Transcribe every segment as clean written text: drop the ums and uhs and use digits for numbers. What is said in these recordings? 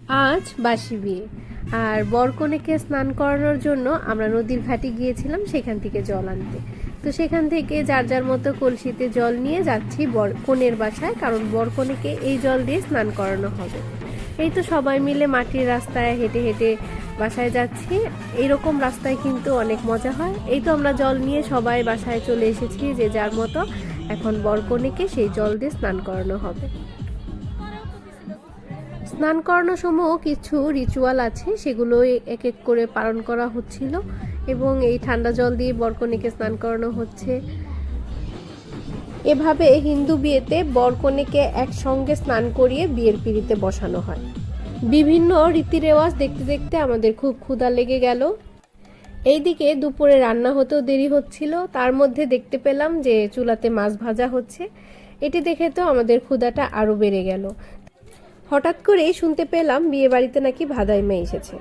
আজ বাসি বিয়ে, আর বরকনেকে স্নান করানোর জন্য আমরা নদীর ঘাটে গিয়েছিলাম সেখান থেকে জল আনতে। তো সেখান থেকে যার যার মতো কলসিতে জল নিয়ে যাচ্ছি কনের বাসায়, কারণ বরকনেকে এই জল দিয়ে স্নান করানো হবে। এই তো সবাই মিলে মাটির রাস্তায় হেঁটে হেঁটে বাসায় যাচ্ছি। এইরকম রাস্তায় কিন্তু অনেক মজা হয়। এই তো আমরা জল নিয়ে সবাই বাসায় চলে এসেছি যে যার মতো। এখন বরকনেকে সেই জল দিয়ে স্নান করানো হবে। স্নান করানোর সময় কিছু রিচুয়াল আছে, সেগুলো এক এক করে পালন করা হচ্ছিল এবং এই ঠান্ডা জল দিয়ে বরকনেকে স্নান করানো হচ্ছে। এভাবে হিন্দু বিয়েতে বরকনেকে একসঙ্গে স্নান করিয়ে বিয়ের পিঁড়িতে বসানো হয়। বিভিন্ন রীতি রেওয়াজ দেখতে দেখতে আমাদের খুব ক্ষুধা লেগে গেল। এইদিকে দুপুরে রান্না হতেও দেরি হচ্ছিল, তার মধ্যে দেখতে পেলাম যে চুলাতে মাছ ভাজা হচ্ছে। এটি দেখে তো আমাদের ক্ষুধাটা আরও বেড়ে গেল। হঠাৎ করেই শুনতে পেলাম বিয়ে বাড়িতে নাকি ভাদাইমা এসেছে।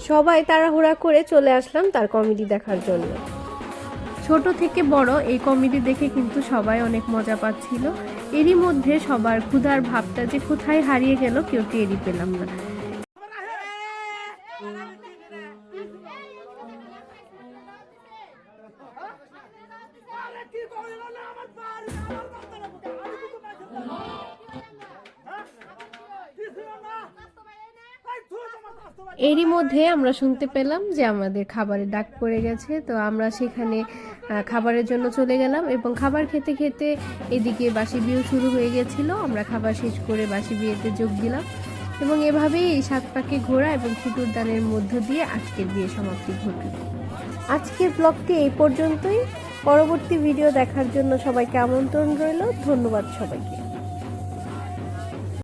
সবাই তাড়াহুড়া করে চলে আসলাম তার কমেডি দেখার জন্য। ছোট থেকে বড় এই কমেডি দেখে কিন্তু সবাই অনেক মজা পাচ্ছিল। এরই মধ্যে সবার ক্ষুধার ভাবটা যে কোথায় হারিয়ে গেল কেউ টেরই পেলাম না। এরই মধ্যে আমরা শুনতে পেলাম যে আমাদের খাবারের ডাক পড়ে গেছে। তো আমরা সেখানে খাবারের জন্য চলে গেলাম এবং খাবার খেতে খেতে এদিকে বাসি বিয়ে শুরু হয়ে গেছিল। আমরা খাবার শেষ করে বাসি বিয়েতে যোগ দিলাম এবং এভাবেই এই 7 পাকে ঘোরা এবং সিঁদুর দানের মধ্য দিয়ে আজকের বিয়ে সমাপ্তি ঘটল। আজকের ব্লগটি এই পর্যন্তই। পরবর্তী ভিডিও দেখার জন্য সবাইকে আমন্ত্রণ রইল। ধন্যবাদ সবাইকে।